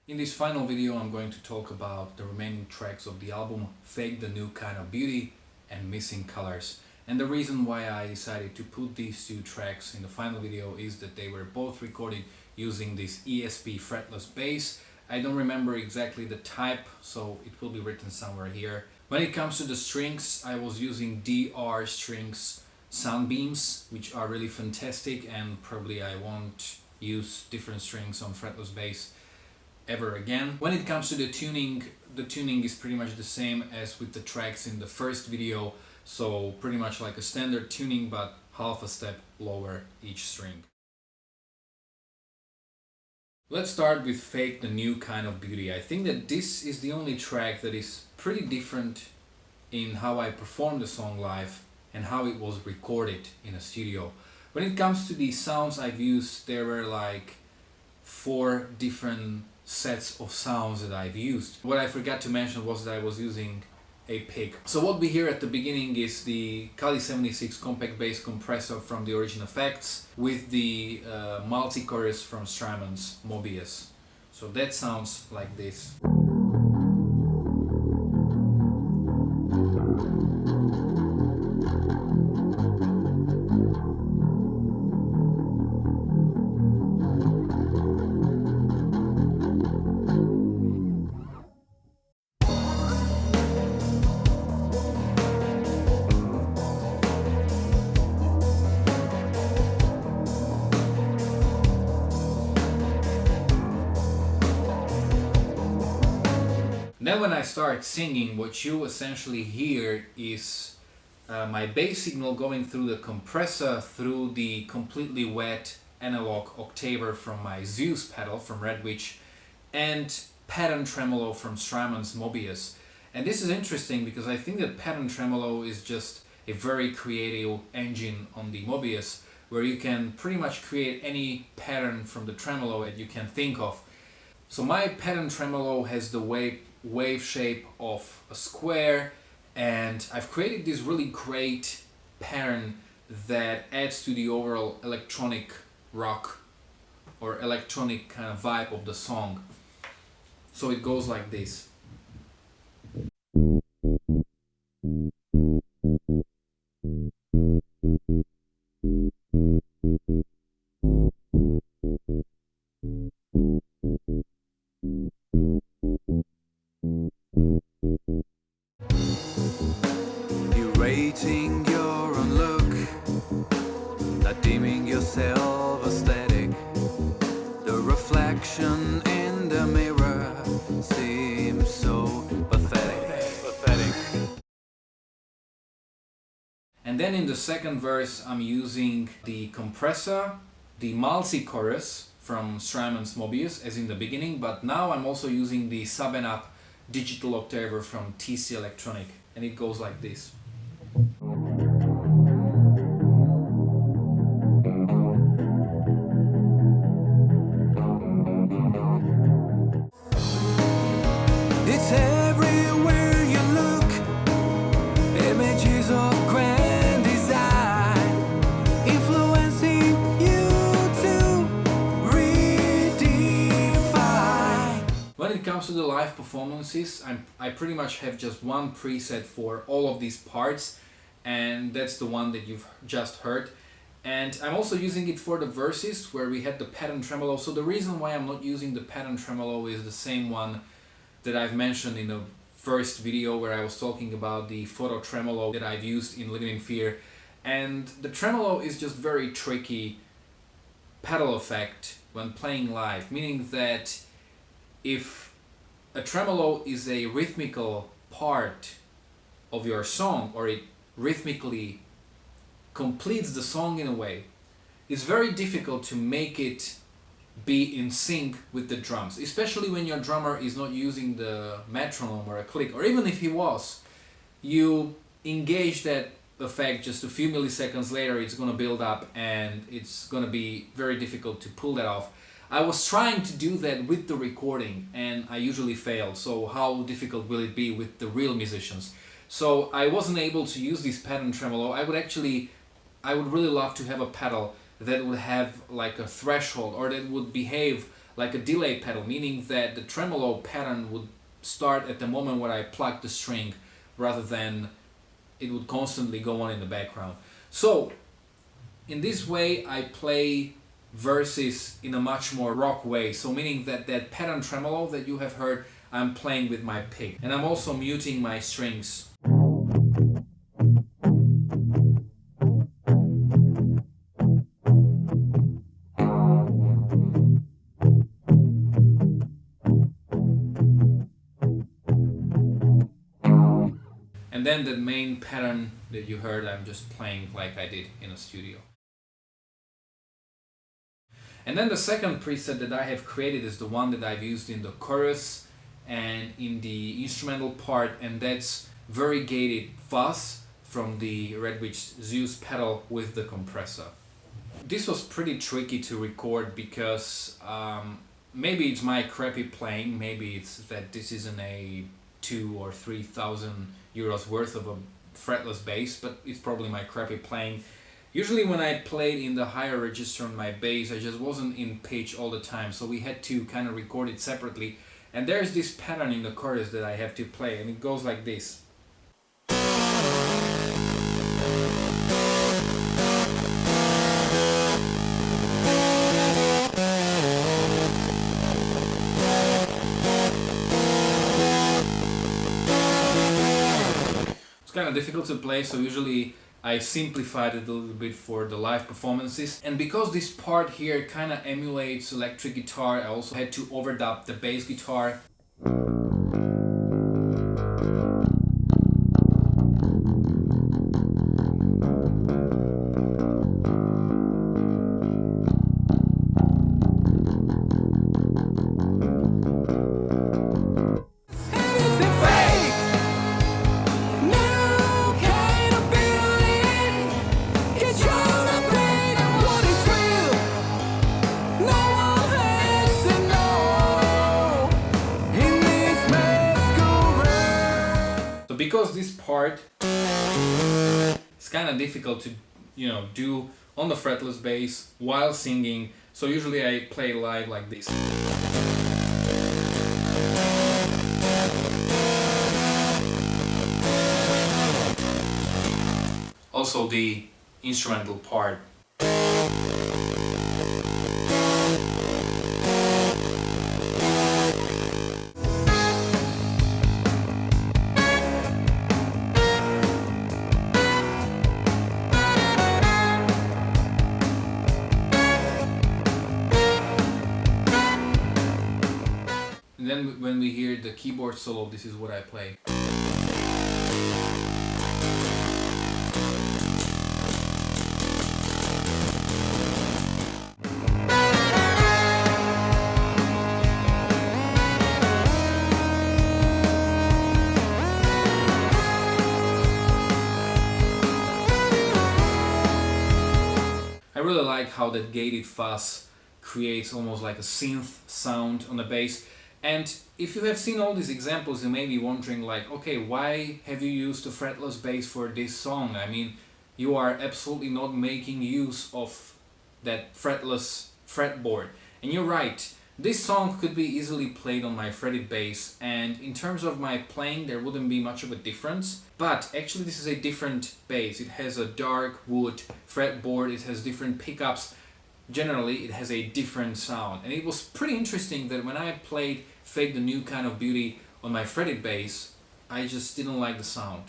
In this final video I'm going to talk about the remaining tracks of the album Fake the New Kind of Beauty and Missing Colors. And the reason why I decided to put these two tracks in the final video is that they were both recorded using this ESP fretless bass. I don't remember exactly the type, so it will be written somewhere here. When it comes to the strings, I was using DR Strings Sunbeams, which are really fantastic, and probably I won't use different strings on fretless bass ever again. When it comes to the tuning is pretty much the same as with the tracks in the first video, so pretty much like a standard tuning but half a step lower each string. Let's start with Fake the New Kind of Beauty. I think that this is the only track that is pretty different in how I perform the song live and how it was recorded in a studio. When it comes to the sounds I've used, there were like 4 different sets of sounds that I've used. What I forgot to mention was that I was using a pick. So what we hear at the beginning is the Cali76 compact bass compressor from the Origin Effects with the multi-chorus from Strymon's Mobius. So that sounds like this. Then when I start singing, what you essentially hear is my bass signal going through the compressor through the completely wet analog octaver from my Zeus pedal from Red Witch and pattern tremolo from Strymon's Mobius. And this is interesting because I think that pattern tremolo is just a very creative engine on the Mobius where you can pretty much create any pattern from the tremolo that you can think of. So my pattern tremolo has the wave shape of a square, and I've created this really great pattern that adds to the overall electronic rock or electronic kind of vibe of the song. So it goes like this. Rating your own look, not deeming yourself aesthetic. The reflection in the mirror seems so pathetic. And then in the second verse I'm using the compressor, the multi-chorus from Strymon's Mobius as in the beginning, but now I'm also using the sub and up digital octaver from TC Electronic, and it goes like this. It's everywhere you look, images of grand design, influencing you to redefine. When it comes to the live performances, I pretty much have just one preset for all of these parts, and that's the one that you've just heard. And I'm also using it for the verses where we had the pattern tremolo. So the reason why I'm not using the pattern tremolo is the same one that I've mentioned in the first video where I was talking about the photo tremolo that I've used in Living in Fear. And the tremolo is just very tricky pedal effect when playing live, meaning that if a tremolo is a rhythmical part of your song, or it rhythmically completes the song in a way, it's very difficult to make it be in sync with the drums, especially when your drummer is not using the metronome or a click, or even if he was, you engage that effect just a few milliseconds later, it's going to build up and it's going to be very difficult to pull that off. I was trying to do that with the recording and I usually fail, so how difficult will it be with the real musicians? So I wasn't able to use this pattern tremolo. I would really love to have a pedal that would have like a threshold, or that would behave like a delay pedal, meaning that the tremolo pattern would start at the moment where I plug the string rather than it would constantly go on in the background. So in this way I play verses in a much more rock way, so meaning that that pattern tremolo that you have heard, I'm playing with my pick, and I'm also muting my strings. And then the main pattern that you heard, I'm just playing like I did in a studio. And then the second preset that I have created is the one that I've used in the chorus and in the instrumental part, and that's variegated fuzz from the Redwitch Zeus pedal with the compressor. This was pretty tricky to record because maybe it's my crappy playing, maybe it's that this isn't a 2,000 or 3,000 euros worth of a fretless bass, but it's probably my crappy playing. Usually when I played in the higher register on my bass, I just wasn't in pitch all the time, so we had to kind of record it separately. And there's this pattern in the chorus that I have to play, and it goes like this. It's kind of difficult to play, so usually I simplified it a little bit for the live performances. And because this part here kind of emulates electric guitar, I also had to overdub the bass guitar. Because this part is kind of difficult to, do on the fretless bass while singing, so usually I play live like this. Also the instrumental part. And then when we hear the keyboard solo, this is what I play. I really like how that gated fuzz creates almost like a synth sound on the bass. And if you have seen all these examples, you may be wondering like, okay, why have you used a fretless bass for this song? I mean, you are absolutely not making use of that fretless fretboard. And you're right, this song could be easily played on my fretted bass, and in terms of my playing there wouldn't be much of a difference. But actually this is a different bass. It has a dark wood fretboard, it has different pickups. Generally it has a different sound, and it was pretty interesting that when I played Fake the New Kind of Beauty on my fretted bass, I just didn't like the sound,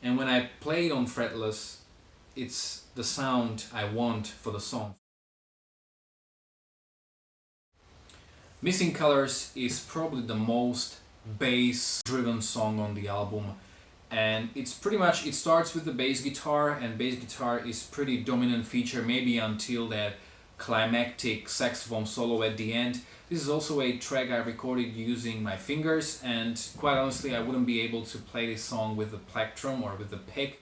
and when I played on fretless, it's the sound I want for the song. Missing Colors is probably the most bass driven song on the album, and it's pretty much, it starts with the bass guitar, and bass guitar is pretty dominant feature, maybe until that climactic saxophone solo at the end. This is also a track I recorded using my fingers, and quite honestly I wouldn't be able to play this song with the plectrum or with the pick.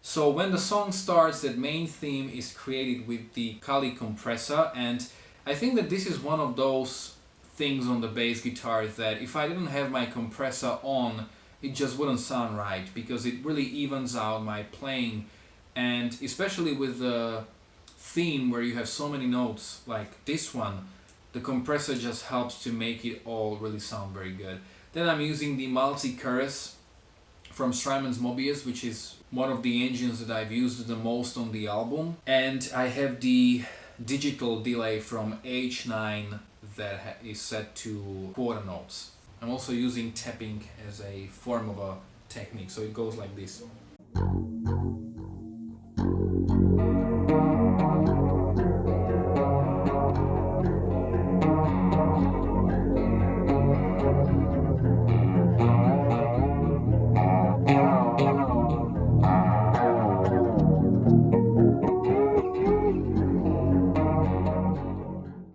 So when the song starts, that main theme is created with the Cali compressor, and I think that this is one of those things on the bass guitar that if I didn't have my compressor on, it just wouldn't sound right, because it really evens out my playing. And especially with the theme where you have so many notes like this one, the compressor just helps to make it all really sound very good. Then I'm using the multi-chorus from Strymon's Mobius, which is one of the engines that I've used the most on the album. And I have the digital delay from H9 that is set to quarter notes. I'm also using tapping as a form of a technique, so it goes like this.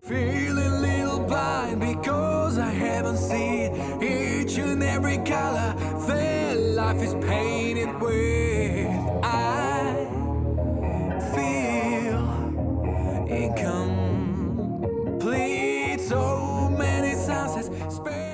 Feeling little blind because I haven't seen each and every color that life is painted with. I feel incomplete. So many sunsets spent.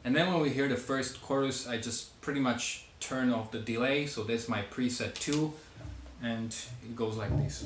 And then when we hear the first chorus, I just pretty much turn off the delay, so that's my preset 2, and it goes like this.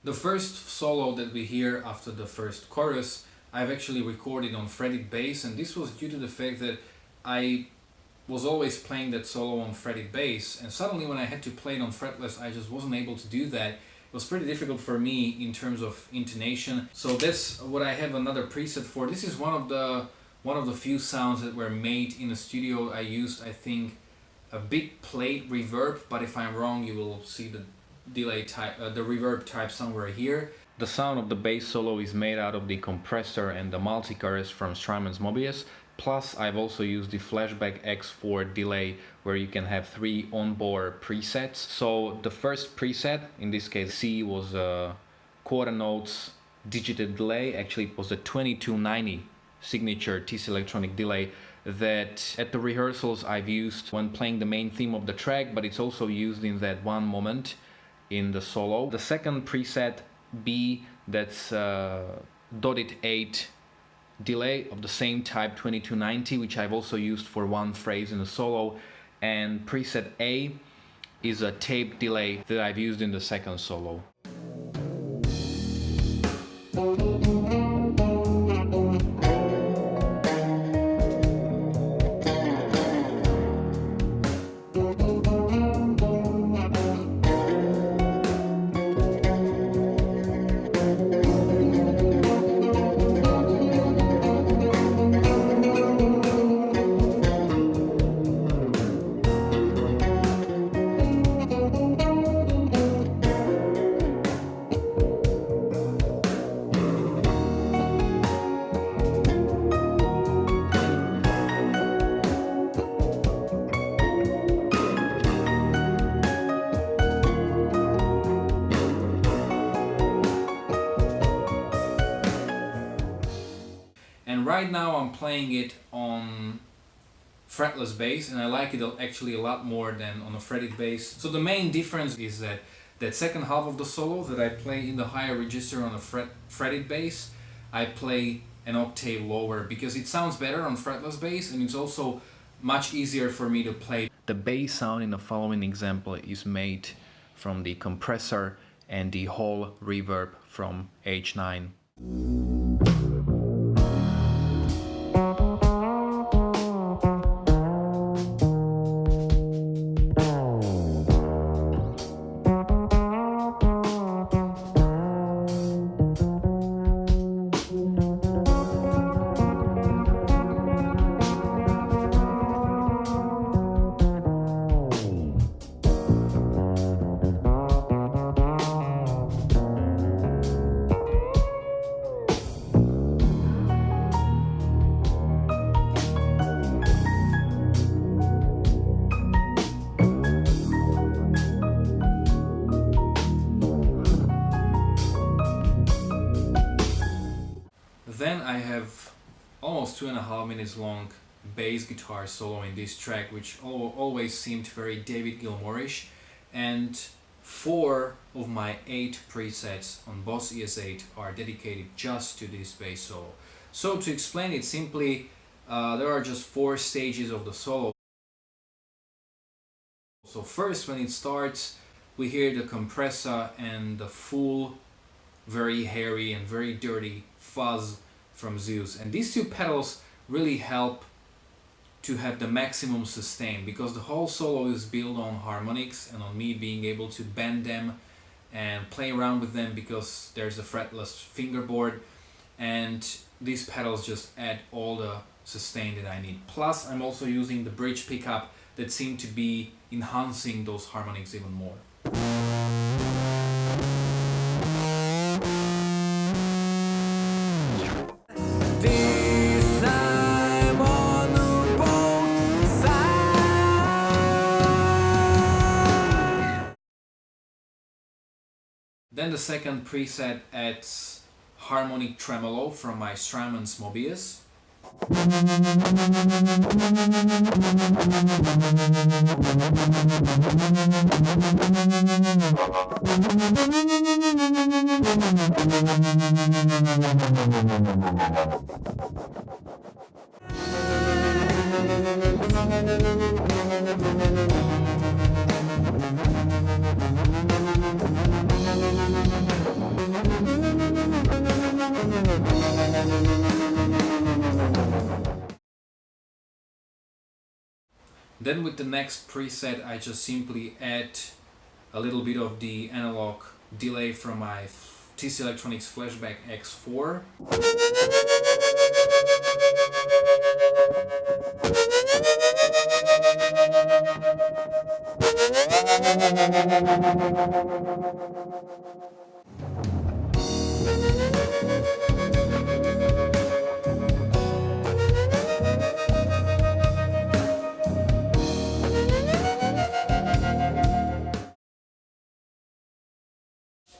The first solo that we hear after the first chorus, I've actually recorded on fretted bass, and this was due to the fact that I was always playing that solo on fretted bass, and suddenly when I had to play it on fretless, I just wasn't able to do that. It was pretty difficult for me in terms of intonation, so that's what I have another preset for. This is one of the few sounds that were made in the studio. I used, I think, a big plate reverb, but if I'm wrong, you will see the delay type, the reverb type somewhere here. The sound of the bass solo is made out of the compressor and the multi-chorus from Strymon's Mobius. Plus, I've also used the Flashback X4 delay, where you can have 3 onboard presets. So the first preset, in this case C, was a quarter notes digital delay. Actually, it was the 2290 signature TC Electronic delay that at the rehearsals I've used when playing the main theme of the track, but it's also used in that one moment in the solo. The second preset, B, that's dotted 8 delay of the same type, 2290, which I've also used for one phrase in the solo. And preset A is a tape delay that I've used in the second solo. And right now I'm playing it on fretless bass, and I like it actually a lot more than on a fretted bass. So the main difference is that that second half of the solo that I play in the higher register on a fretted bass, I play an octave lower because it sounds better on fretless bass, and it's also much easier for me to play. The bass sound in the following example is made from the compressor and the whole reverb from H9. Then I have almost 2.5 minutes long bass guitar solo in this track, which always seemed very David Gilmour-ish, and 4 of my 8 presets on Boss ES8 are dedicated just to this bass solo. So to explain it simply, there are just 4 stages of the solo. So first, when it starts, we hear the compressor and the full, very hairy and very dirty fuzz from Zeus, and these 2 pedals really help to have the maximum sustain, because the whole solo is built on harmonics and on me being able to bend them and play around with them, because there's a fretless fingerboard, and these pedals just add all the sustain that I need. Plus I'm also using the bridge pickup that seem to be enhancing those harmonics even more. Then the second preset adds harmonic tremolo from my Strymon's Mobius. Then with the next preset I just simply add a little bit of the analog delay from my TC Electronics Flashback X4.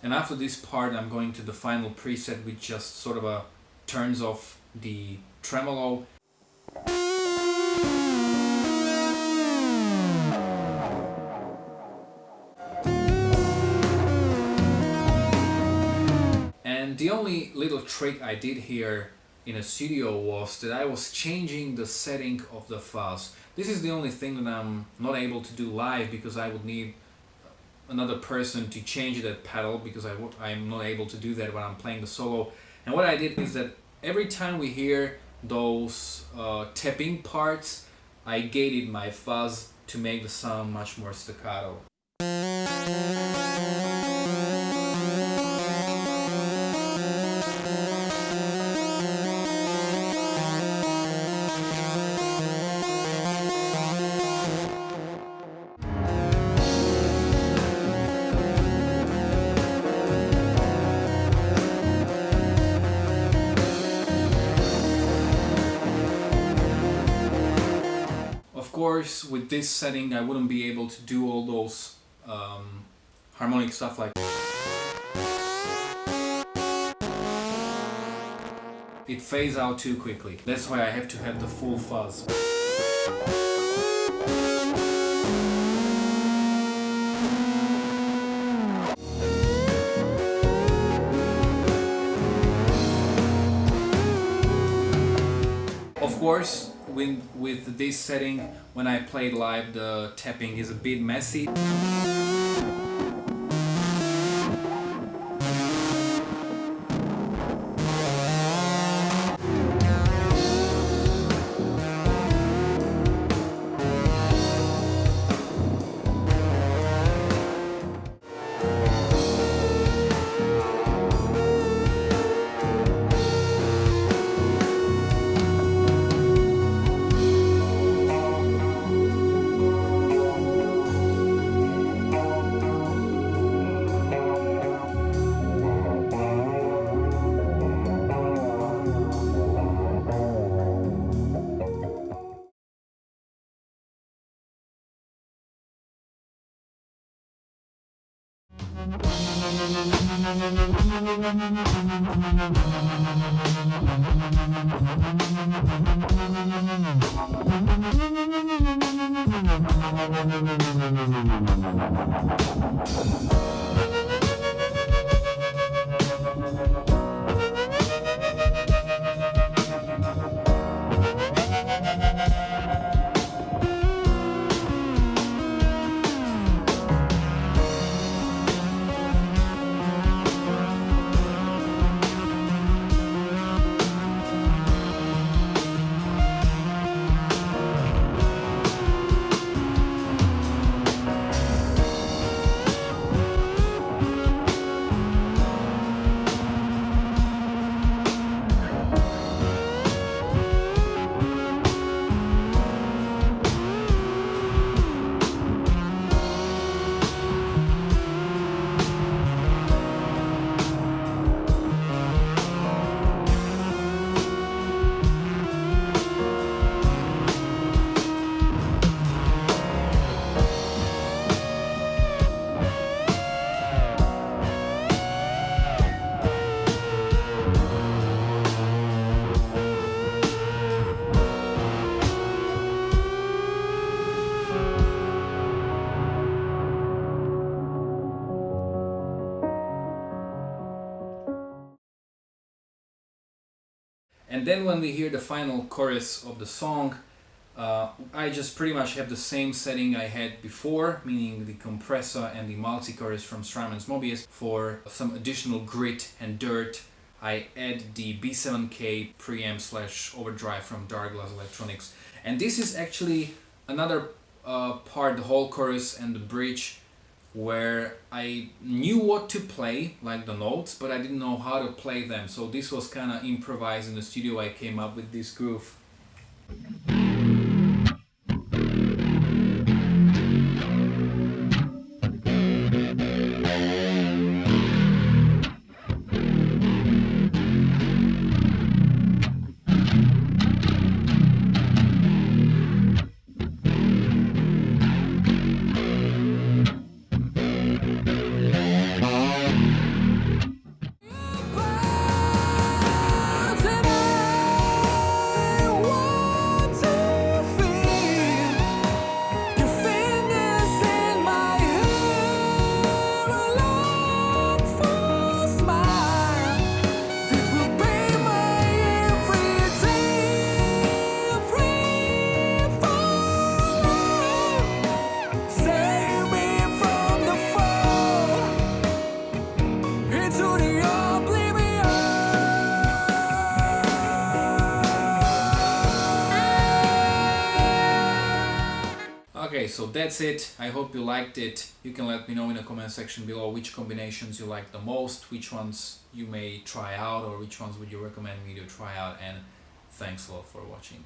And after this part I'm going to the final preset, which just sort of turns off the tremolo. And the only little trick I did here in a studio was that I was changing the setting of the fuzz. This is the only thing that I'm not able to do live, because I would need another person to change that pedal, because I'm not able to do that when I'm playing the solo. And what I did is that every time we hear those tapping parts, I gated my fuzz to make the sound much more staccato. Of course, with this setting I wouldn't be able to do all those harmonic stuff like it fades out too quickly. That's why I have to have the full fuzz. Of course, with this setting, when I played live, the tapping is a bit messy. And then when we hear the final chorus of the song, I just pretty much have the same setting I had before, meaning the compressor and the multi-chorus from Strymon's Mobius. For some additional grit and dirt, I add the B7K preamp / overdrive from Darkglass Electronics. And this is actually another part, the whole chorus and the bridge, where I knew what to play, like the notes, but I didn't know how to play them. So this was kind of improvised in the studio. I came up with this groove. Okay, so that's it. I hope you liked it. You can let me know in the comment section below which combinations you like the most, which ones you may try out, or which ones would you recommend me to try out, and thanks a lot for watching.